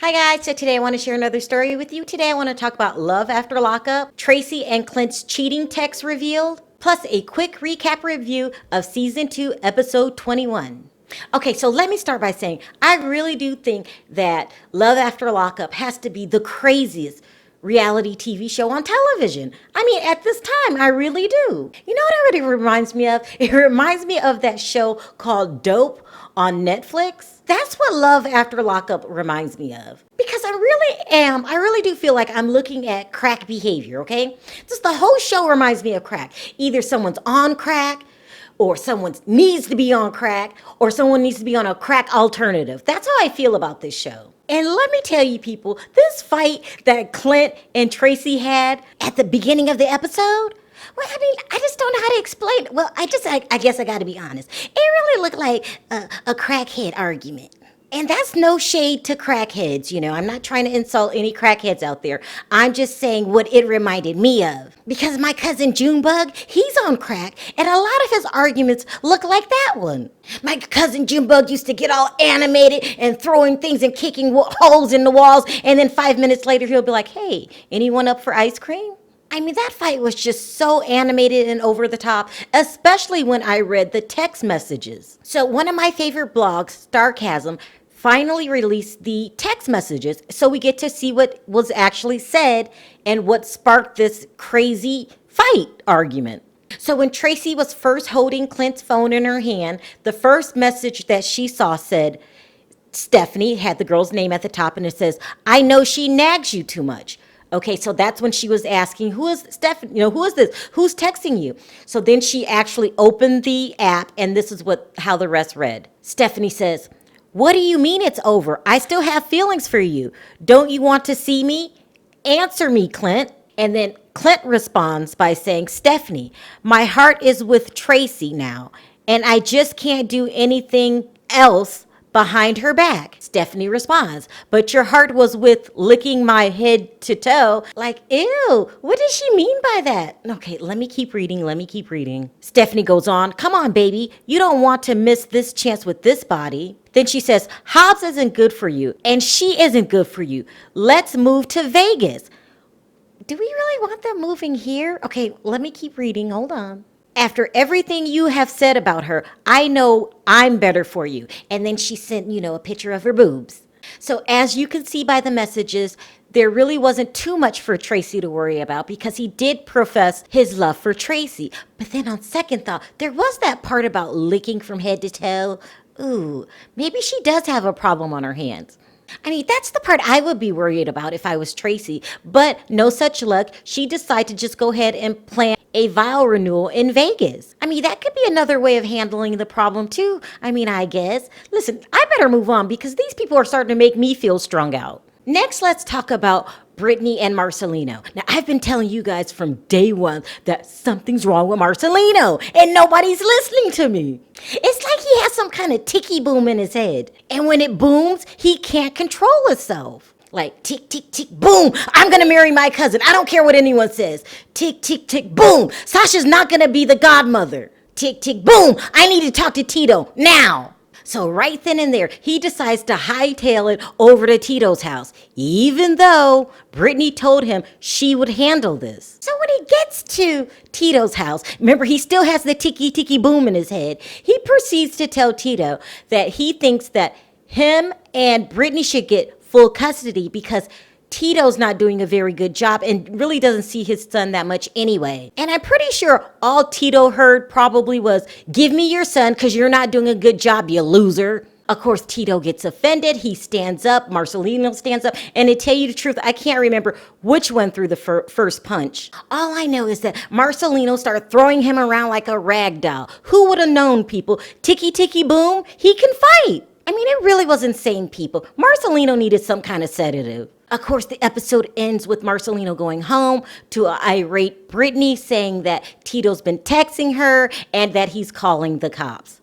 Hi guys, so today I want to share another story with you. Today I want to talk about Love After Lockup, Tracie and Clint's cheating text revealed, plus a quick recap review of Season 2, Episode 21. Okay, so let me start by saying I really do think that Love After Lockup has to be the craziest reality TV show on television. I mean, at this time, I really do. You know what it really reminds me of? It reminds me of that show called Dope on Netflix. That's what Love After Lockup reminds me of. Because I really do feel like I'm looking at crack behavior, okay? Just the whole show reminds me of crack. Either someone's on crack, or someone needs to be on crack, or someone needs to be on a crack alternative. That's how I feel about this show. And let me tell you people, this fight that Clint and Tracie had at the beginning of the episode, well, I mean, I just don't know how to explain it. Well, I guess I gotta be honest. It really looked like a crackhead argument. And that's no shade to crackheads, I'm not trying to insult any crackheads out there. I'm just saying what it reminded me of. Because my cousin Junebug, he's on crack, and a lot of his arguments look like that one. My cousin Junebug used to get all animated and throwing things and kicking holes in the walls, and then 5 minutes later he'll be like, hey, anyone up for ice cream? I mean, that fight was just so animated and over the top, especially when I read the text messages. So one of my favorite blogs, Starcasm, finally released the text messages so we get to see what was actually said and what sparked this crazy fight argument. So when Tracie was first holding Clint's phone in her hand, the first message that she saw said, Stephanie had the girl's name at the top, and it says, I know she nags you too much. Okay, so that's when she was asking, who is Stephanie? Who is this? Who's texting you? So then she actually opened the app, and this is how the rest read. Stephanie says, what do you mean it's over? I still have feelings for you. Don't you want to see me? Answer me, Clint. And then Clint responds by saying, Stephanie, my heart is with Tracie now, and I just can't do anything else behind her back. Stephanie responds, but your heart was with licking my head to toe. Like, ew, what does she mean by that? Okay, let me keep reading. Stephanie goes on, come on, baby. You don't want to miss this chance with this body. Then she says, Hobbs isn't good for you, and she isn't good for you. Let's move to Vegas. Do we really want them moving here? Okay, let me keep reading. Hold on. After everything you have said about her, I know I'm better for you. And then she sent, a picture of her boobs. So as you can see by the messages, there really wasn't too much for Tracie to worry about because he did profess his love for Tracie. But then on second thought, there was that part about licking from head to toe. Ooh, maybe she does have a problem on her hands. I mean, that's the part I would be worried about if I was Tracie. But no such luck. She decided to just go ahead and plan a vow renewal in Vegas. I mean, that could be another way of handling the problem too. I guess. Listen, I better move on because these people are starting to make me feel strung out. Next, let's talk about Brittany and Marcelino. Now, I've been telling you guys from day one that something's wrong with Marcelino, and nobody's listening to me. It's like he has some kind of ticky boom in his head, and when it booms, he can't control himself. Like, tick, tick, tick, boom, I'm gonna marry my cousin. I don't care what anyone says. Tick, tick, tick, boom, Sasha's not gonna be the godmother. Tick, tick, boom, I need to talk to Tito, now. So right then and there, he decides to hightail it over to Tito's house, even though Brittany told him she would handle this. So when he gets to Tito's house, remember he still has the ticky ticky boom in his head, he proceeds to tell Tito that he thinks that him and Brittany should get full custody because Tito's not doing a very good job and really doesn't see his son that much anyway. And I'm pretty sure all Tito heard probably was, give me your son because you're not doing a good job, you loser. Of course, Tito gets offended. He stands up. Marcelino stands up. And to tell you the truth, I can't remember which one threw the first punch. All I know is that Marcelino started throwing him around like a rag doll. Who would have known, people? Ticky, ticky, boom. He can fight. I mean, it really was insane, people. Marcelino needed some kind of sedative. Of course, the episode ends with Marcelino going home to an irate Brittany saying that Tito's been texting her and that he's calling the cops.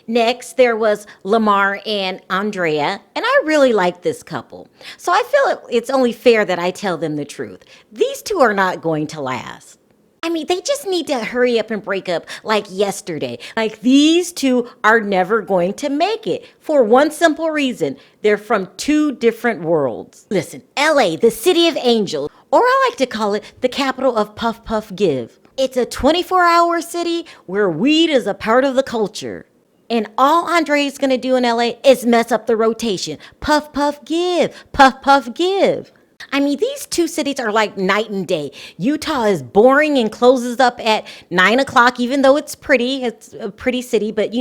Next, there was Lamar and Andrea, and I really like this couple. So I feel it's only fair that I tell them the truth. These two are not going to last. I mean, they just need to hurry up and break up like yesterday. Like, these two are never going to make it for one simple reason. They're from two different worlds. Listen, LA, the city of angels, or I like to call it the capital of Puff Puff Give. It's a 24-hour city where weed is a part of the culture. And all Andrea's gonna do in LA is mess up the rotation. Puff Puff Give, Puff Puff Give. I mean, these two cities are like night and day. Utah is boring and closes up at 9 o'clock, even though it's pretty. It's a pretty city, but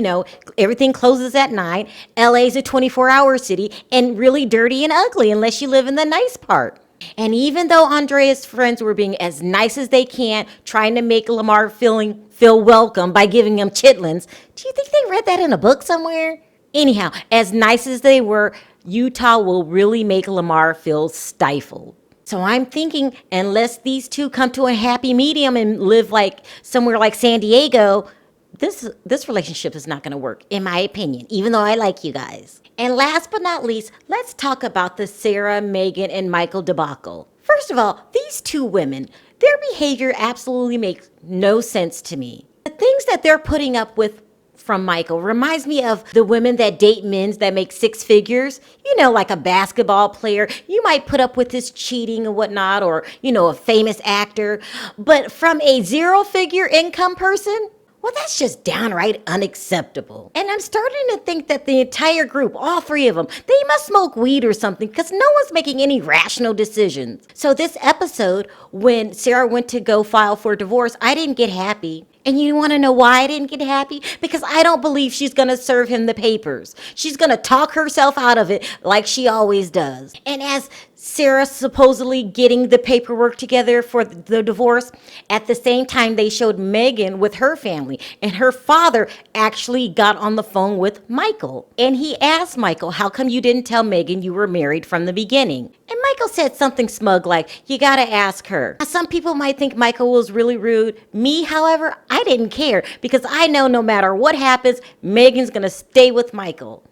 everything closes at 9. LA's a 24-hour city and really dirty and ugly unless you live in the nice part. And even though Andrea's friends were being as nice as they can, trying to make Lamar feel welcome by giving him chitlins, do you think they read that in a book somewhere? Anyhow, as nice as they were, Utah will really make Lamar feel stifled. So I'm thinking, unless these two come to a happy medium and live like somewhere like San Diego, this relationship is not going to work, in my opinion, even though I like you guys. And last but not least, let's talk about the Sarah, Megan, and Michael debacle. First of all, these two women, their behavior absolutely makes no sense to me. The things that they're putting up with from Michael reminds me of the women that date men that make six figures. Like a basketball player. You might put up with his cheating and whatnot, or, a famous actor. But from a zero-figure income person, well, that's just downright unacceptable. And I'm starting to think that the entire group, all three of them, they must smoke weed or something, because no one's making any rational decisions. So this episode, when Sarah went to go file for divorce, I didn't get happy. And you want to know why I didn't get happy? Because I don't believe she's going to serve him the papers. She's going to talk herself out of it like she always does. And as Sarah supposedly getting the paperwork together for the divorce, at the same time they showed Megan with her family, and her father actually got on the phone with Michael, and he asked Michael, how come you didn't tell Megan you were married from the beginning? And Michael said something smug like, you gotta ask her. Now, some people might think Michael was really rude. Me, however, I didn't care, because I know no matter what happens, Megan's gonna stay with Michael.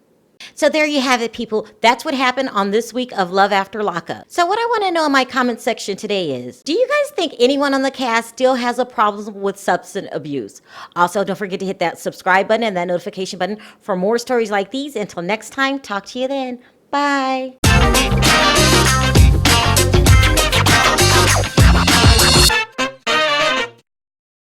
So there you have it, people. That's what happened on this week of Love After Lockup. So what I want to know in my comment section today is, do you guys think anyone on the cast still has a problem with substance abuse? Also, don't forget to hit that subscribe button and that notification button for more stories like these. Until next time, talk to you then. Bye.